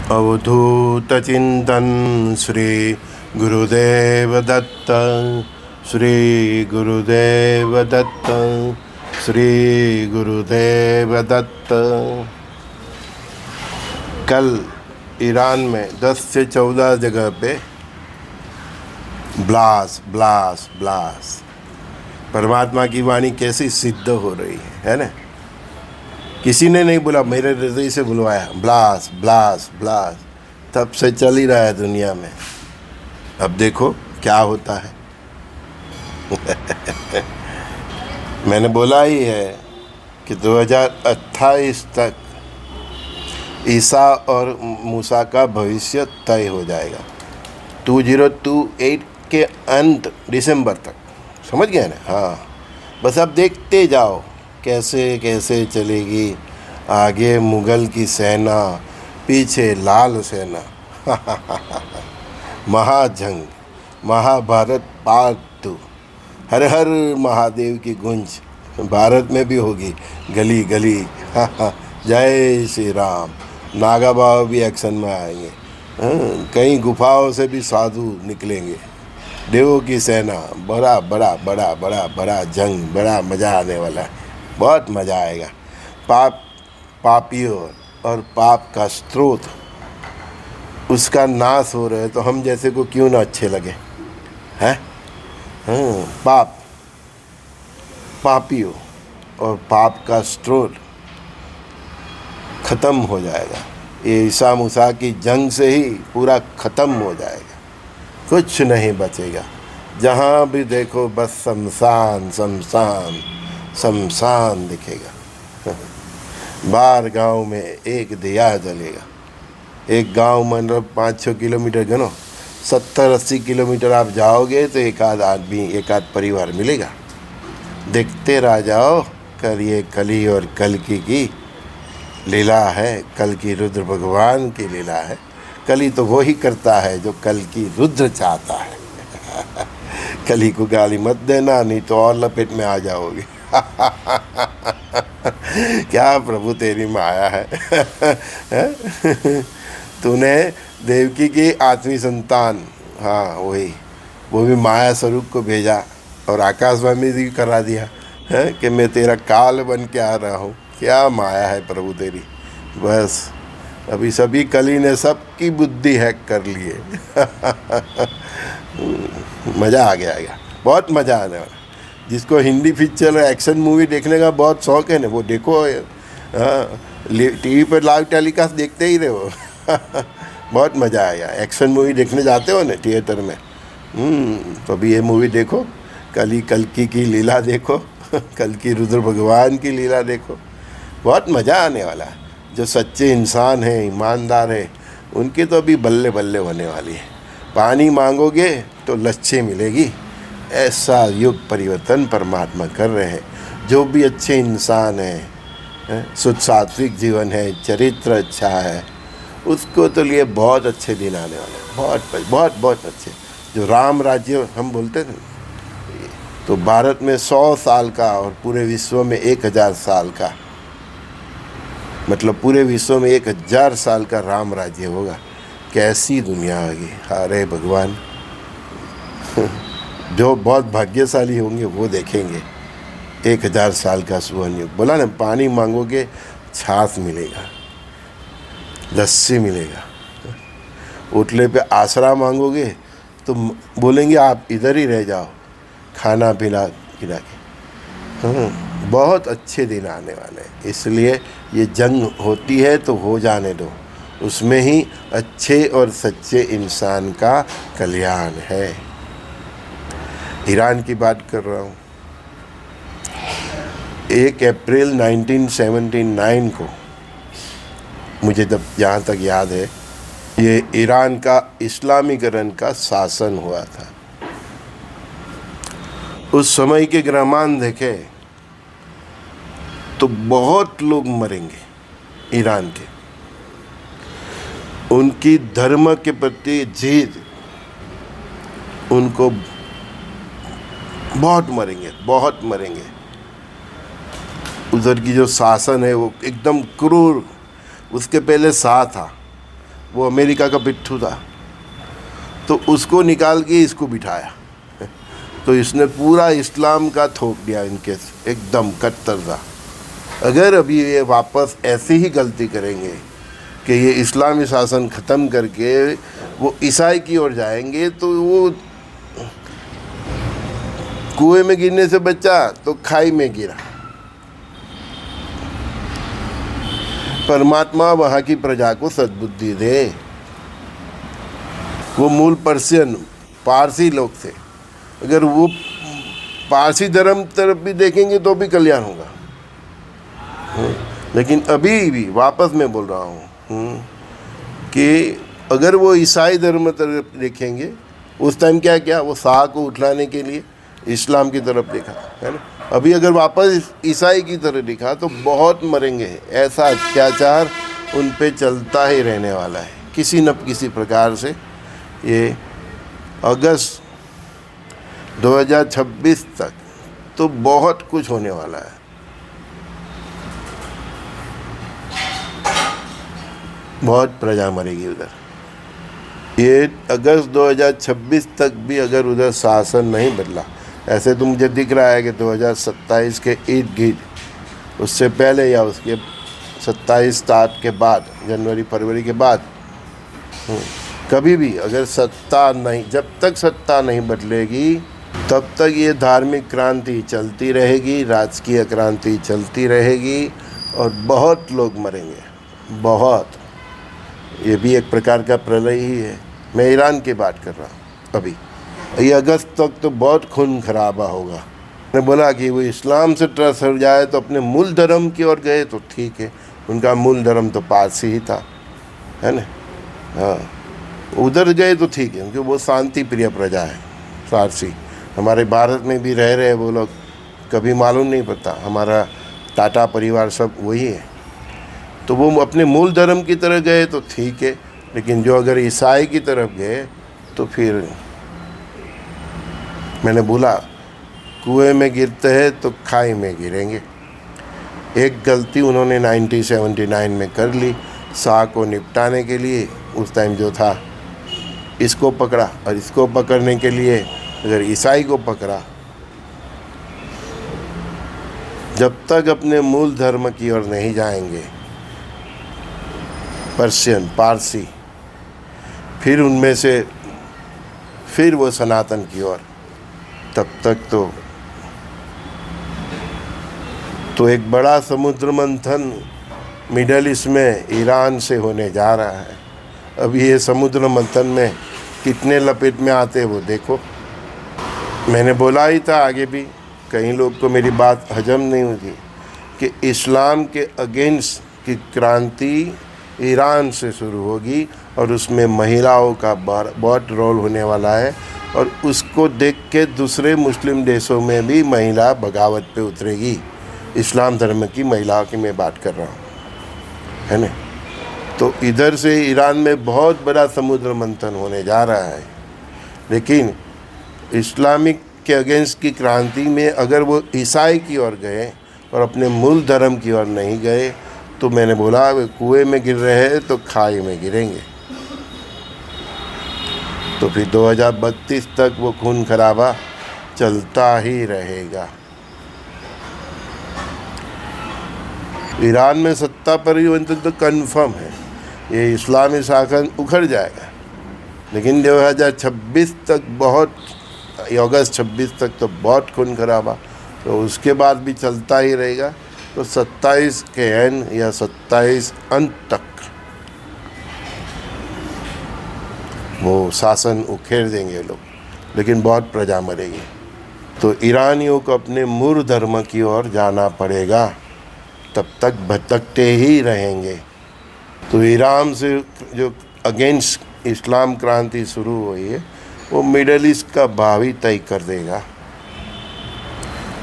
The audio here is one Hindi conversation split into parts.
अवधूत चिंतन श्री गुरुदेव दत्त। श्री गुरुदेव दत्त। श्री गुरुदेव दत्त। कल ईरान में 10 से 14 जगह पे ब्लास्ट ब्लास्ट ब्लास्ट, परमात्मा की वाणी कैसी सिद्ध हो रही है ना। किसी ने नहीं बोला, मेरे हृदय से बुलवाया, ब्लास्ट ब्लास्ट ब्लास्ट, तब से चल ही रहा है दुनिया में। अब देखो क्या होता है। मैंने बोला ही है कि 2028 तक ईसा और मूसा का भविष्य तय हो जाएगा। 2028 के अंत दिसंबर तक, समझ गए ना। हाँ, बस अब देखते जाओ कैसे कैसे चलेगी। आगे मुगल की सेना, पीछे लाल सेना। महाजंग, महाभारत पार्ट 2। हर हर महादेव की गूंज भारत में भी होगी, गली गली। जय श्री राम। नागा बाबा भी एक्शन में आएंगे। कई गुफाओं से भी साधु निकलेंगे। देवों की सेना, बड़ा बड़ा बड़ा बड़ा बड़ा जंग, बड़ा मज़ा आने वाला है, बहुत मज़ा आएगा। पापियों और पाप का स्रोत उसका नाश हो रहे, तो हम जैसे को क्यों ना अच्छे लगे हैं। पापियों और पाप का स्रोत ख़त्म हो जाएगा। ये ईसा मूसा की जंग से ही पूरा ख़त्म हो जाएगा, कुछ नहीं बचेगा। जहाँ भी देखो बस शमशान शमशान शमशान दिखेगा। बाहर गांव में एक दिया जलेगा। एक गांव मतलब 5-6 किलोमीटर गनो, 70-80 किलोमीटर आप जाओगे तो एक आध आदमी, एक आध परिवार मिलेगा। देखते रह जाओ। कल ये कली और कल्कि की लीला है, कल की रुद्र भगवान की लीला है। कली तो वो ही करता है जो कल की रुद्र चाहता है। कली को गाली मत देना, नहीं तो और लपेट में आ जाओगे। क्या प्रभु तेरी माया है। तूने देवकी की आत्मी संतान, हाँ वही, वो भी माया स्वरूप को भेजा और आकाशवाणी भी करा दिया है कि मैं तेरा काल बन के आ रहा हूँ। क्या माया है प्रभु तेरी। बस अभी सभी कली ने सबकी बुद्धि हैक कर लिए। मज़ा आ गया, बहुत मज़ा आने वाला। जिसको हिंदी पिक्चर एक्शन मूवी देखने का बहुत शौक़ है ना, वो देखो। टीवी पर लाइव टेलीकास्ट देखते ही रहे हो। बहुत मज़ा आएगा। एक्शन मूवी देखने जाते हो ना थिएटर में, तो अभी ये मूवी देखो, कल्कि की लीला देखो, कल की रुद्र भगवान की लीला देखो। बहुत मज़ा आने वाला है। जो सच्चे इंसान हैं, ईमानदार हैं, उनकी तो अभी बल्ले बल्ले होने वाली है। पानी मांगोगे तो लच्छी मिलेगी। ऐसा युग परिवर्तन परमात्मा कर रहे हैं। जो भी अच्छे इंसान हैं, शुद्ध सात्विक जीवन है, चरित्र अच्छा है, उसको तो लिए बहुत अच्छे दिन आने वाले हैं। बहुत बहुत बहुत अच्छे। जो राम राज्य हम बोलते थे, तो भारत में 100 साल का और पूरे विश्व में 1000 साल का, मतलब पूरे विश्व में 1000 साल का राम राज्य होगा। कैसी दुनिया होगी। अरे भगवान। जो बहुत भाग्यशाली होंगे वो देखेंगे 1000 साल का सुवर्ण युग। बोला ना, पानी मांगोगे छाछ मिलेगा, लस्सी मिलेगा। उठले पे आसरा मांगोगे तो बोलेंगे आप इधर ही रह जाओ, खाना पीना खिला के। बहुत अच्छे दिन आने वाले हैं। इसलिए ये जंग होती है तो हो जाने दो, उसमें ही अच्छे और सच्चे इंसान का कल्याण है। ईरान की बात कर रहा हूँ। 1 अप्रैल 1979 को, मुझे जब जहाँ तक याद है, ये ईरान का इस्लामीकरण का शासन हुआ था। उस समय के ग्रामान देखे तो बहुत लोग मरेंगे ईरान के। उनकी धर्म के प्रति जिद, उनको बहुत मरेंगे, बहुत मरेंगे। उधर की जो शासन है वो एकदम क्रूर। उसके पहले शाह था, वो अमेरिका का पिट्ठू था, तो उसको निकाल के इसको बिठाया, तो इसने पूरा इस्लाम का थोप दिया इनके, एकदम कट्टर था। अगर अभी ये वापस ऐसी ही गलती करेंगे कि ये इस्लामी शासन ख़त्म करके वो ईसाई की ओर जाएंगे, तो वो कुएं में गिरने से बचा तो खाई में गिरा। परमात्मा वहाँ की प्रजा को सद्बुद्धि दे। वो मूल पर्शियन पारसी लोग थे, अगर वो पारसी धर्म तरफ भी देखेंगे तो भी कल्याण होगा। लेकिन अभी भी वापस मैं बोल रहा हूँ कि अगर वो ईसाई धर्म तरफ देखेंगे, उस टाइम क्या क्या वो शाह को उठलाने के लिए इस्लाम की तरफ देखा है ना। अभी अगर वापस ईसाई की तरफ दिखा तो बहुत मरेंगे। ऐसा अत्याचार उन पे चलता ही रहने वाला है किसी न किसी प्रकार से। ये अगस्त 2026 तक तो बहुत कुछ होने वाला है। बहुत प्रजा मरेगी उधर। ये अगस्त 2026 तक भी अगर उधर शासन नहीं बदला, ऐसे तो मुझे दिख रहा है कि 2027 के ईद गिर्द, उससे पहले या उसके 27 स्टार्ट के बाद, जनवरी फरवरी के बाद, कभी भी अगर सत्ता नहीं, जब तक सत्ता नहीं बदलेगी तब तक ये धार्मिक क्रांति चलती रहेगी, राजकीय क्रांति चलती रहेगी और बहुत लोग मरेंगे, बहुत। ये भी एक प्रकार का प्रलय ही है। मैं ईरान की बात कर रहा हूँ। अभी ये अगस्त तक तो बहुत खून खराबा होगा। मैंने बोला कि वो इस्लाम से ट्रस्ट हो जाए तो अपने मूल धर्म की ओर गए तो ठीक है, उनका मूल धर्म तो पारसी ही था, है ना। हाँ, उधर गए तो ठीक है, क्योंकि वो शांति प्रिय प्रजा है पारसी। हमारे भारत में भी रह रहे वो लोग, कभी मालूम नहीं पड़ता। हमारा टाटा परिवार सब वही है, तो वो अपने मूल धर्म की तरफ गए तो ठीक है। लेकिन जो अगर ईसाई की तरफ गए तो फिर मैंने बोला कुएं में गिरते हैं तो खाई में गिरेंगे। एक गलती उन्होंने 1979 में कर ली, शाह को निपटाने के लिए। उस टाइम जो था इसको पकड़ा, और इसको पकड़ने के लिए अगर ईसाई को पकड़ा, जब तक अपने मूल धर्म की ओर नहीं जाएंगे, पर्शियन पारसी, फिर उनमें से फिर वो सनातन की ओर, तब तक तो एक बड़ा समुद्र मंथन मिडल ईस्ट में ईरान से होने जा रहा है। अभी ये समुद्र मंथन में कितने लपेट में आते वो देखो। मैंने बोला ही था आगे भी, कई लोग को मेरी बात हजम नहीं हुई कि इस्लाम के अगेंस्ट की क्रांति ईरान से शुरू होगी और उसमें महिलाओं का बहुत रोल होने वाला है, और उसको देख के दूसरे मुस्लिम देशों में भी महिला बगावत पे उतरेगी। इस्लाम धर्म की महिलाओं की मैं बात कर रहा हूँ, है ना। तो इधर से ईरान में बहुत बड़ा समुद्र मंथन होने जा रहा है। लेकिन इस्लामिक के अगेंस्ट की क्रांति में अगर वो ईसाई की ओर गए और अपने मूल धर्म की ओर नहीं गए, तो मैंने बोला वे कुएं में गिर रहे हैं तो खाई में गिरेंगे। तो फिर 2032 तक वो खून खराबा चलता ही रहेगा। ईरान में सत्ता परिवर्तन तो कन्फर्म है, ये इस्लामी शासन उखड़ जाएगा। लेकिन 2026 तक बहुत, अगस्त 26 तक तो बहुत खून खराबा, तो उसके बाद भी चलता ही रहेगा। तो 27 के एंड या 27 अंत तक वो शासन उखेड़ देंगे लोग, लेकिन बहुत प्रजा मरेगी। तो ईरानियों को अपने मूल धर्म की ओर जाना पड़ेगा, तब तक भटकते ही रहेंगे। तो ईरान से जो अगेंस्ट इस्लाम क्रांति शुरू हुई है, वो मिडल ईस्ट का भावी तय कर देगा।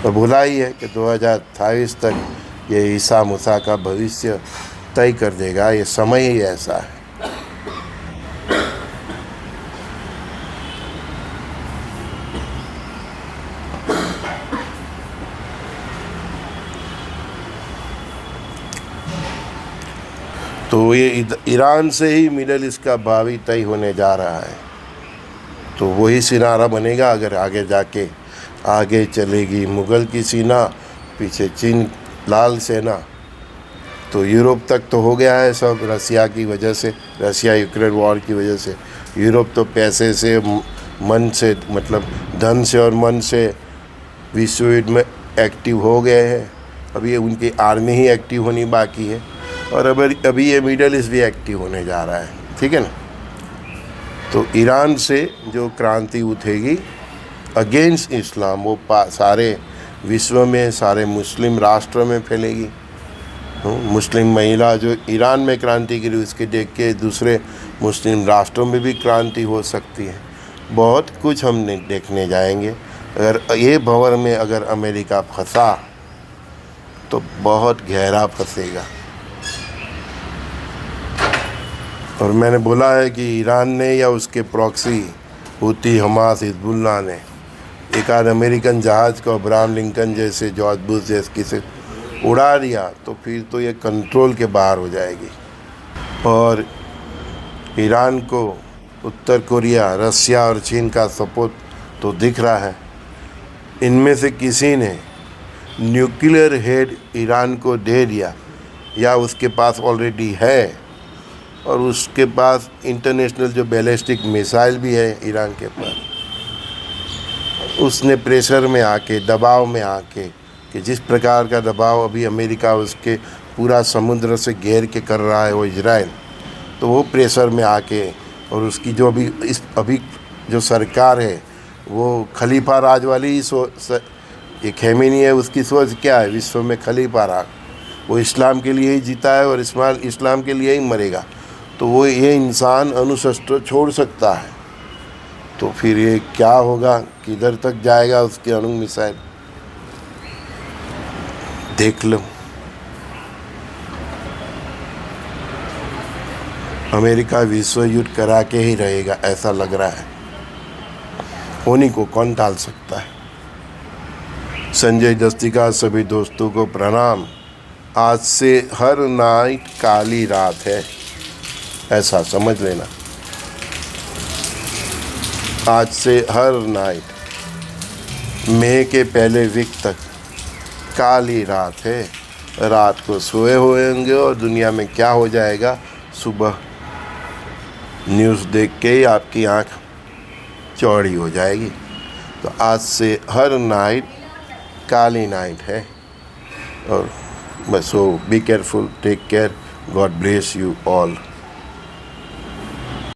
और बोला ही है कि 2028 तक ये ईसा मूसा का भविष्य तय कर देगा। ये समय ही ऐसा है। तो ये ईरान से ही मिडल ईस्ट का भावी तय होने जा रहा है। तो वही सिनारा बनेगा अगर आगे जाके आगे चलेगी मुग़ल की सेना, पीछे चीन लाल सेना। तो यूरोप तक तो हो गया है सब रसिया की वजह से, रसिया यूक्रेन वॉर की वजह से। यूरोप तो पैसे से मन से, मतलब धन से और मन से विश्व युद्ध में एक्टिव हो गए हैं। अभी उनकी आर्मी ही एक्टिव होनी बाकी है, और अभी ये मिडल ईस्ट भी एक्टिव होने जा रहा है, ठीक है ना। तो ईरान से जो क्रांति उठेगी अगेंस्ट इस्लाम, वो सारे विश्व में, सारे मुस्लिम राष्ट्र में फैलेगी। मुस्लिम महिला जो ईरान में क्रांति की, उसके देख के दूसरे मुस्लिम राष्ट्रों में भी क्रांति हो सकती है। बहुत कुछ हम देखने जाएंगे। अगर ये भंवर में अगर अमेरिका फंसा तो बहुत गहरा फंसेगा। और मैंने बोला है कि ईरान ने या उसके प्रॉक्सी हुती, हमास, हिजबुल्लाह ने एक आध अमेरिकन जहाज़ को अब्राहम लिंकन जैसे, जॉर्ज बुश जैसे किसे उड़ा दिया तो फिर तो ये कंट्रोल के बाहर हो जाएगी। और ईरान को उत्तर कोरिया, रसिया और चीन का सपोर्ट तो दिख रहा है। इनमें से किसी ने न्यूक्लियर हेड ईरान को दे दिया या उसके पास ऑलरेडी है, और उसके पास इंटरनेशनल जो बैलिस्टिक मिसाइल भी है ईरान के पास, उसने प्रेशर में आके, दबाव में आके, कि जिस प्रकार का दबाव अभी अमेरिका उसके पूरा समुद्र से घेर के कर रहा है वो इजराइल, तो वो प्रेशर में आके, और उसकी जो अभी जो सरकार है वो खलीफा राज वाली ही ये खेमेनी है, उसकी सोच क्या है, विश्व में खलीफा राज, वो इस्लाम के लिए ही जीता है और इस्लाम के लिए ही मरेगा। तो वो ये इंसान अणुशस्त्र छोड़ सकता है, तो फिर ये क्या होगा, किधर तक जाएगा उसकी अणु मिसाइल, देख लो। अमेरिका विश्व युद्ध करा के ही रहेगा ऐसा लग रहा है। होनी को कौन टाल सकता है। संजय दस्ती का सभी दोस्तों को प्रणाम। आज से हर नाइट काली रात है, ऐसा समझ लेना। आज से हर नाइट मई के पहले वीक तक काली रात है। रात को सोए हुए होंगे और दुनिया में क्या हो जाएगा सुबह न्यूज़ देख के ही आपकी आँख चौड़ी हो जाएगी। तो आज से हर नाइट काली नाइट है। और बस, so be careful, take care, God bless you all.